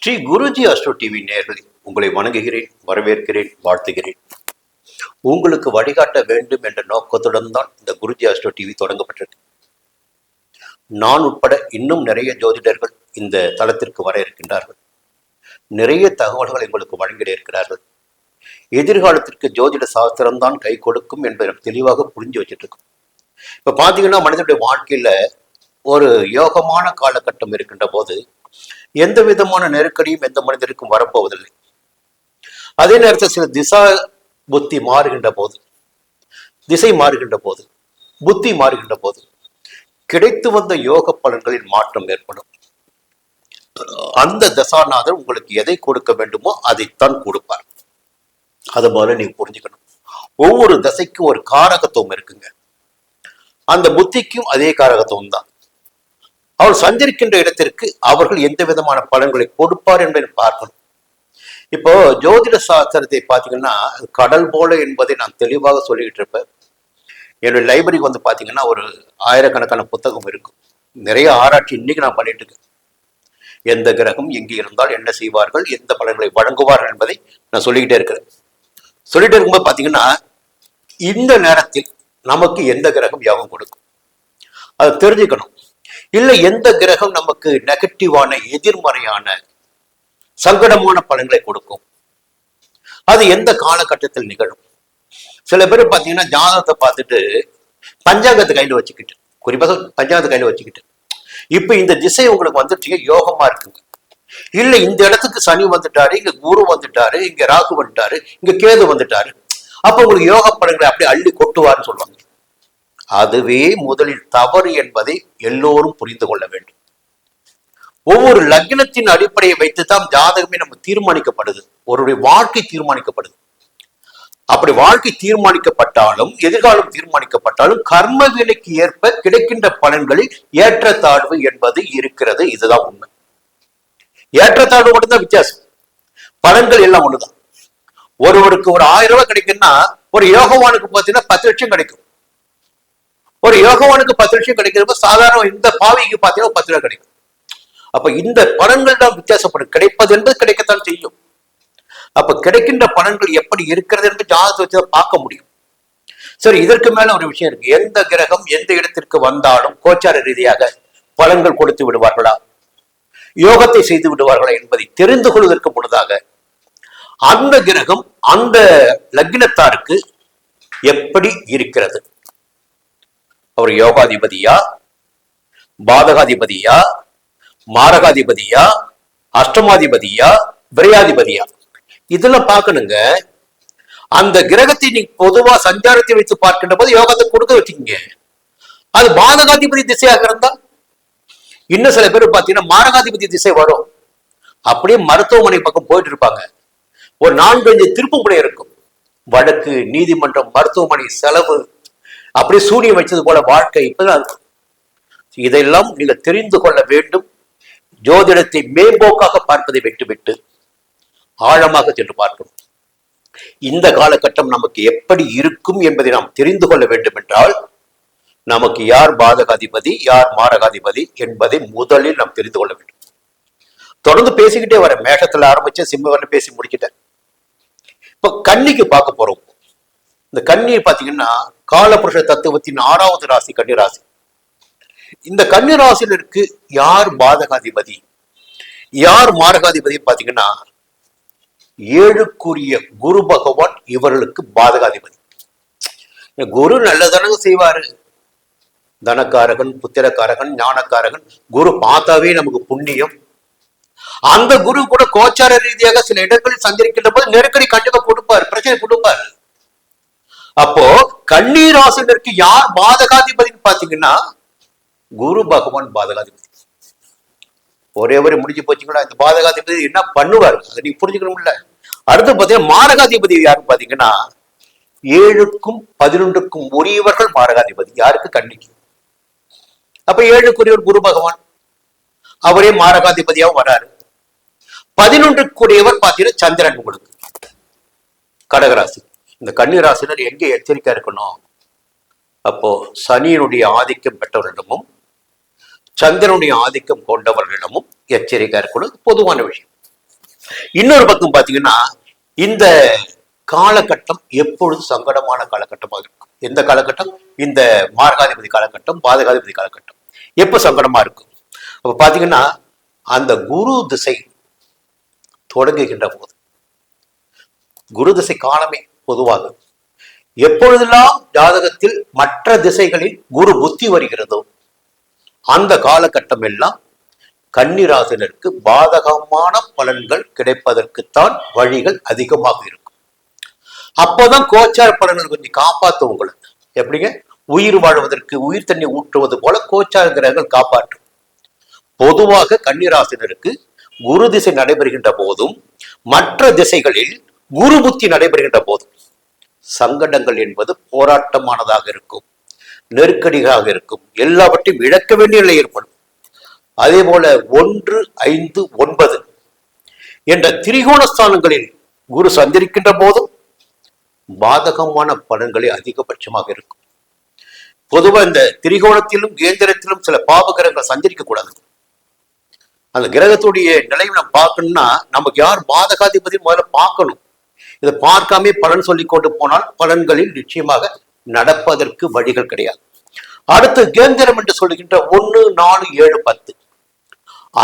Sri Guruji astro TV நேயர்களே, உங்களை வணங்குகிறேன், வரவேற்கிறேன், வாழ்த்துகிறேன். உங்களுக்கு வழிகாட்ட வேண்டும் என்ற நோக்கத்துடன் தான் இந்த குருஜி அஸ்ட்ரோ டிவி தொடங்கப்பட்டது. நான் உட்பட இன்னும் நிறைய ஜோதிடர்கள் இந்த தளத்திற்கு வர இருக்கின்றார்கள். நிறைய தகவல்களை உங்களுக்கு வழங்கிட இருக்கிறார்கள். எதிர்காலத்திற்கு ஜோதிட சாஸ்திரம்தான் கை கொடுக்கும் என்பதை தெளிவாக புரிஞ்சு வச்சுட்டு இருக்கோம். இப்ப பாத்தீங்கன்னா, மனிதனுடைய வாழ்க்கையில ஒரு யோகமான காலகட்டம் இருக்கின்ற போது எந்த விதமான நெருக்கடியும் எந்த மனிதருக்கும் வரப்போவதில்லை. அதே நேரத்தில் சில புத்தி மாறுகின்ற போது, திசை மாறுகின்ற போது, புத்தி மாறுகின்ற போது கிடைத்து வந்த யோக பலன்களில் மாற்றம் ஏற்படும். அந்த தசாநாதர் உங்களுக்கு எதை கொடுக்க வேண்டுமோ அதைத்தான் கொடுப்பார். அது போல நீங்க புரிஞ்சுக்கணும். ஒவ்வொரு தசைக்கும் ஒரு காரகத்துவம் இருக்குங்க. அந்த புத்திக்கும் அதே காரகத்துவம் தான். அவர் சஞ்சரிக்கின்ற இடத்திற்கு அவர்கள் எந்த விதமான பலன்களை கொடுப்பார் என்பதை பார்க்கணும். இப்போ ஜோதிட சாஸ்திரத்தை பார்த்தீங்கன்னா கடல் போல என்பதை நான் தெளிவாக சொல்லிக்கிட்டு இருப்பேன். என்னுடைய லைப்ரரிக்கு வந்து பார்த்தீங்கன்னா ஒரு ஆயிரக்கணக்கான புத்தகம் இருக்கும். நிறைய ஆராய்ச்சி இன்னைக்கு நான் பண்ணிட்டு இருக்கேன். எந்த கிரகம் எங்கே இருந்தால் என்ன செய்வார்கள், எந்த பலன்களை வழங்குவார்கள் என்பதை நான் சொல்லிக்கிட்டே இருக்கிறேன். சொல்லிட்டு இருக்கும்போது பார்த்தீங்கன்னா, இந்த நேரத்தில் நமக்கு எந்த கிரகம் யோகம் கொடுக்கும் அதை தெரிஞ்சுக்கணும். இல்லை எந்த கிரகம் நமக்கு நெகட்டிவான, எதிர்மறையான, சங்கடமான பலன்களை கொடுக்கும், அது எந்த காலகட்டத்தில் நிகழும். சில பேர் பார்த்தீங்கன்னா ஜாதகத்தை பார்த்துட்டு பஞ்சாங்கத்தை கையில் வச்சுக்கிட்டு, குறிப்பாக பஞ்சாங்கத்தை கையில் வச்சுக்கிட்டு, இப்ப இந்த திசை உங்களுக்கு வந்துட்டு யோகமா இருக்குங்க, இல்ல இந்த இடத்துக்கு சனி வந்துட்டாரு, இங்க குரு வந்துட்டாரு, இங்க ராகு வந்துட்டாரு, இங்க கேது வந்துட்டாரு, அப்ப உங்களுக்கு யோக பலன்களை அப்படியே அள்ளி கொட்டுவார்னு சொல்லுவாங்க. அதுவே முதலில் தவறு என்பதை எல்லோரும் புரிந்து கொள்ள வேண்டும். ஒவ்வொரு லக்னத்தின் அடிப்படையை வைத்துதான் ஜாதகமே நம்ம தீர்மானிக்கப்படுது. ஒருவருடைய வாழ்க்கை தீர்மானிக்கப்படுது. அப்படி வாழ்க்கை தீர்மானிக்கப்பட்டாலும், எதிர்காலம் தீர்மானிக்கப்பட்டாலும், கர்ம வினைக்கு ஏற்ப கிடைக்கின்ற பலன்களில் ஏற்றத்தாழ்வு என்பது இருக்கிறது. இதுதான் உண்மை. ஏற்றத்தாழ்வு மட்டும்தான் வித்தியாசம். பலன்கள் எல்லாம் ஒண்ணுதான். ஒருவருக்கு ஒரு 1000 ரூபாய் கிடைக்குன்னா, ஒரு யோகவானுக்கு பார்த்தீங்கன்னா 10 லட்சம் கிடைக்கும். ஒரு யோகவானுக்கு 10 லட்சம் கிடைக்கிறப்ப சாதாரண இந்த பாவிக்கு பார்த்தீங்கன்னா 10 ரூபாய் கிடைக்கும். அப்ப இந்த பலன்கள் தான் வித்தியாசப்படும். கிடைப்பது என்பது கிடைக்கத்தான் செய்யும். அப்ப கிடைக்கின்ற பலன்கள் எப்படி இருக்கிறது என்று ஜாதகத்தை வச்சு பார்க்க முடியும். சரி, இதற்கு மேல ஒரு விஷயம் இருக்கு. எந்த கிரகம் எந்த இடத்திற்கு வந்தாலும் கோச்சார ரீதியாக பலன்கள் கொடுத்து விடுவார்களா, யோகத்தை செய்து விடுவார்களா என்பதை தெரிந்து கொள்வதற்கு முன்னதாக அந்த கிரகம் அந்த லக்னத்தாருக்கு எப்படி இருக்கிறது, அவர் யோகாதிபதியா, பாதகாதிபதியா, மாரகாதிபதியா, அஷ்டமாதிபதியா, விரையாதிபதியா, இதெல்லாம் பார்க்கணுங்க. அந்த கிரகத்தை நீங்க பொதுவா சஞ்சாரத்தை வைத்து பார்க்கின்ற போது யோகத்தை கொடுக்க வச்சுக்கீங்க. அது பாதகாதிபதி திசையாக இருந்தா, இன்னும் சில பேர் பார்த்தீங்கன்னா மாரகாதிபதி திசை வரும், அப்படியே மருத்துவமனை பக்கம் போயிட்டு இருப்பாங்க. ஒரு 4-5 திருப்பு முனை இருக்கும். வழக்கு, நீதிமன்றம், மருத்துவமனை செலவு, அப்படியே சூனியம் வச்சது போல வாழ்க்கை இப்பதான் இருக்கும். இதெல்லாம் நீங்க தெரிந்து கொள்ள வேண்டும். ஜோதிடத்தை மேம்போக்காக பார்ப்பதை விட்டுவிட்டு ஆழமாக சென்று பார்க்கணும். இந்த காலகட்டம் நமக்கு எப்படி இருக்கும் என்பதை நாம் தெரிந்து கொள்ள வேண்டும் என்றால், நமக்கு யார் பாதகாதிபதி, யார் மாரகாதிபதி என்பதை முதலில் நாம் தெரிந்து கொள்ள வேண்டும். தொடர்ந்து பேசிக்கிட்டே வர, மேஷத்துல ஆரம்பிச்ச சிம்ம வரல பேசி முடிக்கிட்டேன். இப்ப கன்னிக்கு பார்க்க போறோம். இந்த கன்னி பாத்தீங்கன்னா காலபுருஷ தத்துவத்தின் 6வது ராசி கன்னி ராசி. இந்த கன்னி ராசியிற்கு யார் பாதகாதிபதி, யார் மாரகாதிபதி பாத்தீங்கன்னா, 7க்குரிய குரு பகவான் இவர்களுக்கு பாதகாதிபதி. குரு நல்லதானங்க செய்வாரு. தனக்காரகன், புத்திரக்காரகன், ஞானக்காரகன். குரு பார்த்தாவே நமக்கு புண்ணியம். அந்த குரு கூட கோச்சார ரீதியாக சில இடங்களில் சஞ்சரிக்கின்ற போது நெருக்கடி கண்டிப்பா கொடுப்பாரு, பிரச்சனை கொடுப்பாரு. அப்போ கன்னி ராசினருக்கு யார் பாதகாதிபதினு பாத்தீங்கன்னா, குரு பகவான் பாதகாதிபதி. ஒரே முடிஞ்சு போச்சுங்களா? இந்த பாதகாதிபதி என்ன பண்ணுவார் அதை நீங்க புரிஞ்சுக்கணும்ல. அடுத்து பாத்தீங்கன்னா மாரகாதிபதி யாருன்னு பாத்தீங்கன்னா, 7க்கும் 11க்கும் உரியவர்கள் மாரகாதிபதி. யாருக்கு? கன்னிக்கு. அப்ப 7க்குரியவர் குரு பகவான், அவரே மாரகாதிபதியாகவும் வராரு. 11க்குரியவர் பாத்தீங்கன்னா சந்திரன். உங்களுக்கு கடகராசி. இந்த கன்னி ராசினர் எங்க எச்சரிக்கை இருக்கணும்? அப்போ சனியினுடைய ஆதிக்கம் பெற்றவர்களிடமும் சந்திரனுடைய ஆதிக்கம் கொண்டவர்களிடமும் எச்சரிக்கை இருக்கணும். பொதுவான விஷயம். இன்னொரு பக்கம் பாத்தீங்கன்னா இந்த காலகட்டம் எப்பொழுது சங்கடமான காலகட்டமாக இருக்கும். எந்த காலகட்டம்? இந்த மார்காதிபதி காலகட்டம், பாதகாதிபதி காலகட்டம் எப்ப சங்கடமா இருக்கும்? அப்ப பாத்தீங்கன்னா அந்த குரு திசை தொடங்குகின்ற போது, குரு திசை காலமே பொதுவாக எப்பொழுதெல்லாம் ஜாதகத்தில் மற்ற திசைகளில் குரு புத்தி வருகிறதோ அந்த காலகட்டம் எல்லாம் கன்னிராசினருக்கு பாதகமான பலன்கள் கிடைப்பதற்குத்தான் வழிகள் அதிகமாக இருக்கும். அப்போதான் கோச்சார பலன்கள் கொஞ்சம் காப்பாற்றும் உங்களை. எப்படிங்க? உயிர் வாழ்வதற்கு உயிர் தண்ணி ஊற்றுவது போல கோச்சார கிரகங்கள் காப்பாற்றும். பொதுவாக கன்னிராசினருக்கு குரு திசை நடைபெறுகின்ற போதும் மற்ற திசைகளில் குரு புத்தி நடைபெறுகின்ற போதும் சங்கடங்கள் என்பது போராட்டமானதாக இருக்கும், நெருக்கடியாக இருக்கும், எல்லாவற்றையும் இழக்க வேண்டிய நிலை ஏற்படும். அதே போல 1, 5, 9 என்ற திரிகோணஸ்தானங்களில் குரு சஞ்சரிக்கின்ற போதும் பாதகமான பலன்களே அதிகபட்சமாக இருக்கும். பொதுவாக இந்த திரிகோணத்திலும் கேந்திரத்திலும் சில பாவகிரகங்கள் சஞ்சரிக்க கூடாது. அந்த கிரகத்துடைய நிலையை நம்ம பார்க்கணும்னா நமக்கு யார் பாதகாதிபதி முதல்ல பார்க்கணும். இதை பார்க்காம பலன் சொல்லி கொண்டு போனால் பலன்களில் நிச்சயமாக நடப்பதற்கு வழிகள் கிடையாது. அடுத்து கேந்திரம் என்று சொல்லுகின்ற 1, 4, 7, 10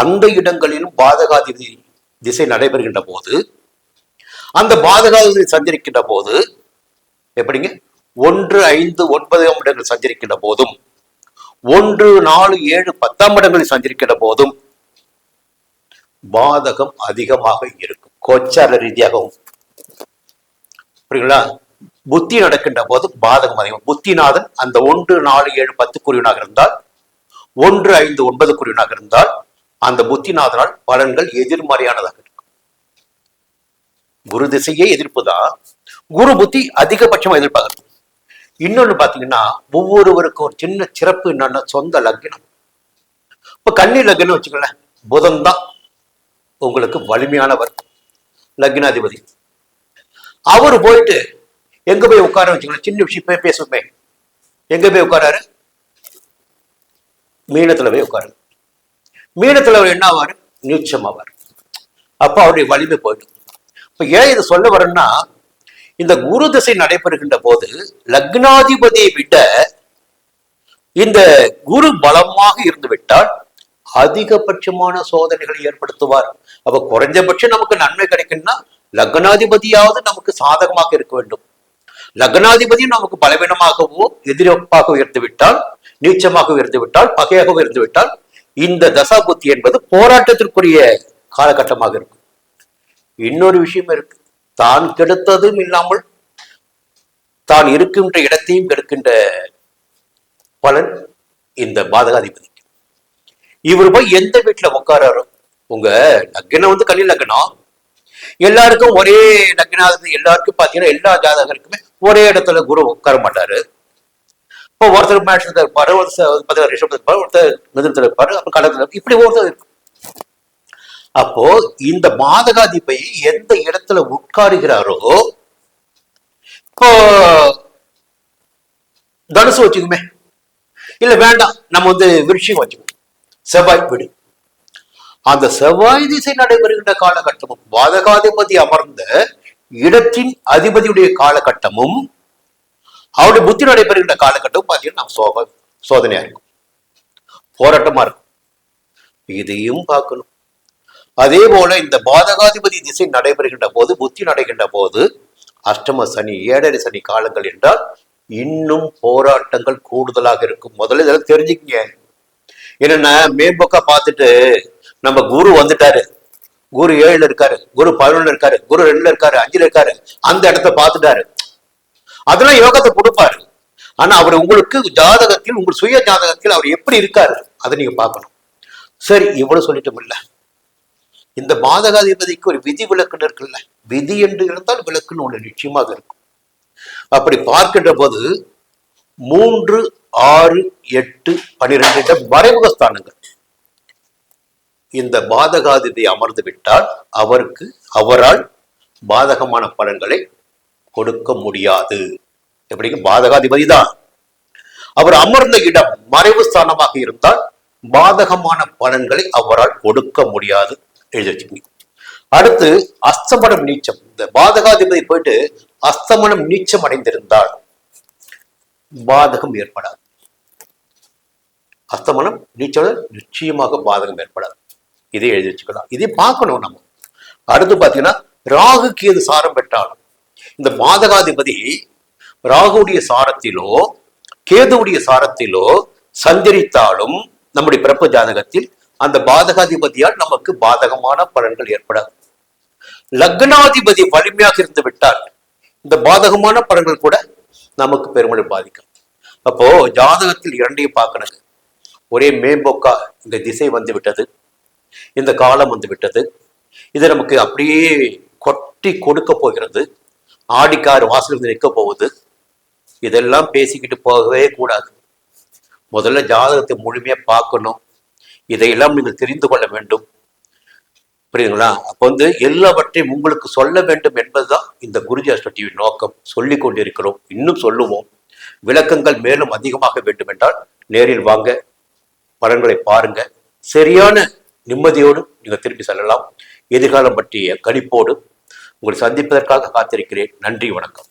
அந்த இடங்களிலும் பாதகாதிபதி திசை நடைபெறுகின்ற போது, அந்த பாதகாதிபதி சஞ்சரிக்கின்ற போது எப்படிங்க 1, 5, 9 இடங்கள் சஞ்சரிக்கின்ற போதும் 1, 4, 7, 10 இடங்களில் சஞ்சரிக்கின்ற போதும் பாதகம் அதிகமாக இருக்கும். கோச்சார ரீதியாகவும் புரியுங்களா? புத்தி நடக்கின்ற போது பாதகம் அதிகம். புத்திநாதன் அந்த 1, 4, 7, 10 குறியனாக இருந்தால், 1, 5, 9 குறியனாக இருந்தால் அந்த புத்திநாதனால் பலன்கள் எதிர்மறையானதாக இருக்கும். குரு திசையே எதிர்ப்பு தான், குரு புத்தி அதிகபட்சமா எதிர்பார்க்கணும். இன்னொன்னு பாத்தீங்கன்னா ஒவ்வொருவருக்கும் ஒரு சின்ன சிறப்பு என்னன்னா சொந்த லக்னம். இப்ப கன்னி லக்னம் வச்சுக்கல, புதன் தான் உங்களுக்கு வலிமையானவர், லக்னாதிபதி. அவரு போயிட்டு எங்க போய் உட்கார வச்சுக்கல, சின்ன விஷயம் பேசுமே, எங்க போய் உட்காராரு? மீனத்துல போய் உட்காரு. மீனத்துல அவர் என்ன ஆவாரு? நீச்சமாவார். அப்ப அவருடைய வலிமை போயிடும். இப்ப ஏன் இதை சொல்ல வரேன்னா, இந்த குரு திசை நடைபெறுகின்ற போது லக்னாதிபதியை விட இந்த குரு பலமாக இருந்து விட்டால் அதிகபட்சமான சோதனைகளை ஏற்படுத்துவார். அப்ப குறைஞ்சபட்சம் நமக்கு நன்மை கிடைக்கும்னா லக்னாதிபதியாவது நமக்கு சாதகமாக இருக்க வேண்டும். லக்னாதிபதியும் நமக்கு பலவீனமாகவோ எதிர்ப்பாக உயர்ந்து விட்டால், நீச்சமாக உயர்ந்து விட்டால், பகையாக உயர்ந்து விட்டால் இந்த தசா புத்தி என்பது போராட்டத்திற்குரிய காலகட்டமாக இருக்கும். இன்னொரு விஷயம் இருக்கு, தான் கெடுத்ததும் இல்லாமல் தான் இருக்கின்ற இடத்தையும் கெடுக்கின்ற பலன் இந்த பாதகாதிபதி. இவர் போய் எந்த வீட்டுல உட்காராரோ, உங்க லக்னம் வந்து கன்னி லக்னம், எல்லாருக்கும் ஒரே லக்னாதிபதி, எல்லாருக்கும் பாத்தீங்கன்னா எல்லா ஜாதகருக்குமே ஒரே இடத்துல குரு உட்கார மாட்டாரு. இப்போ ஒருத்தர் மேட்சத்துல இருப்பாரு, ஒருத்தர் ரிஷபத்துல இருப்பாரு, ஒருத்தர் மிதுனத்துல இருப்பாரு, அப்புறம் கடத்துல, இப்படி ஒருத்தர் இருக்கும். அப்போ இந்த பாதகாதிபதி எந்த இடத்துல உட்காருகிறாரோ, இப்போ தனுசு வச்சுக்குமே, இல்ல வேண்டாம் நம்ம வந்து விருட்சிகம் வச்சுக்கோம், செவ்வாய் வீடு. அந்த செவ்வாய் திசை நடைபெறுகின்ற காலகட்டமும் பாதகாதிபதி அமர்ந்த இடத்தின் அதிபதியுடைய காலகட்டமும் அவருடைய புத்தி நடைபெறுகின்ற காலகட்டமும் பார்த்தீங்கன்னா நம்ம சோதனையா இருக்கும், போராட்டமா இருக்கும். இதையும் பார்க்கணும். அதே போல இந்த பாதகாதிபதி திசை நடைபெறுகின்ற போது, புத்தி நடைகின்ற போது அஷ்டம சனி, ஏழரை சனி காலங்கள் என்றால் இன்னும் போராட்டங்கள் கூடுதலாக இருக்கும். முதல்ல இதெல்லாம் தெரிஞ்சுக்கங்க. என்னன்னா மேம்போக்கா பார்த்துட்டு நம்ம குரு வந்துட்டாரு, குரு 7ல இருக்காரு, குரு 11ல இருக்காரு, குரு 2ல இருக்காரு, 5ல இருக்காரு, அந்த இடத்த பார்த்துட்டாரு, அதெல்லாம் யோகத்தை கொடுப்பாரு. ஆனா அவர் உங்களுக்கு ஜாதகத்தில், உங்கள் சுய ஜாதகத்தில் அவர் எப்படி இருக்காரு அதை நீங்க பார்க்கணும். சரி, இவ்வளவு சொல்லிட்டோம் இல்ல, இந்த பாதகாதிபதிக்கு ஒரு விதி விலக்குன்னு இருக்குல்ல, விதி என்று இருந்தால் விலக்குன்னு ஒண்ணு நிச்சயமாக இருக்கும். அப்படி பார்க்கின்ற போது 3, 6, 8, 12 மறைமுக ஸ்தானங்கள் இந்த பாதகாதிபதி அமர்ந்து விட்டால் அவரால் பாதகமான பலன்களை கொடுக்க முடியாது. எப்படிங்க? பாதகாதிபதி தான், அவர் அமர்ந்த இடம் மறைவு ஸ்தானமாக இருந்தால் பாதகமான பலன்களை அவரால் கொடுக்க முடியாது. எழுதி வச்சுக்கோங்க. அடுத்து அஸ்தமனம் நீச்சம். இந்த பாதகாதிபதி போயிட்டு அஸ்தமனம் நீச்சம் அடைந்திருந்தால் பாதகம் ஏற்படாது. அஸ்தமனம் நீச்சோட நிச்சயமாக பாதகம் ஏற்படாது. இதை எழுதி வச்சுக்கலாம். இதை பார்க்கணும் நம்ம. அடுத்து பாத்தீங்கன்னா ராகு கேது சாரம் பெற்றாலும் இந்த பாதகாதிபதி ராகுடைய சாரத்திலோ கேதுவுடைய சாரத்திலோ சஞ்சரித்தாலும் நம்முடைய பிறப்பு ஜாதகத்தில் அந்த பாதகாதிபதியால் நமக்கு பாதகமான பலன்கள் ஏற்படாது. லக்னாதிபதி வலிமையாக இருந்து விட்டால் இந்த பாதகமான பலன்கள் கூட நமக்கு பெருமளவு பாதிக்கும். அப்போ ஜாதகத்தில் இரண்டையும் பார்க்கணுங்க. ஒரே மேம்போக்கா இந்த திசை வந்து விட்டது, இந்த காலம் வந்து விட்டது, இது நமக்கு அப்படியே கொட்டி கொடுக்க போகிறது, ஆடிக்கார் வாசல் வந்து நிற்க போகுது, இதெல்லாம் பேசிக்கிட்டு போகவே கூடாது. முதல்ல ஜாதகத்தை முழுமையா பார்க்கணும். இதையெல்லாம் நீங்கள் தெரிந்து கொள்ள வேண்டும். புரியுதுங்களா? அப்ப எல்லாவற்றையும் உங்களுக்கு சொல்ல வேண்டும் என்பதுதான் இந்த குருஜி ஆஸ்ட்ரோ டிவி நோக்கம். சொல்லி கொண்டிருக்கிறோம், இன்னும் சொல்லுவோம். விளக்கங்கள் மேலும் அதிகமாக வேண்டும் என்றால் நேரில் வாங்க, பலன்களை பாருங்க. சரியான நிம்மதியோடு நீங்க திருப்பி செல்லலாம். எதிர்காலம் பற்றிய கணிப்போடு உங்களை சந்திப்பதற்காக காத்திருக்கிறேன். நன்றி, வணக்கம்.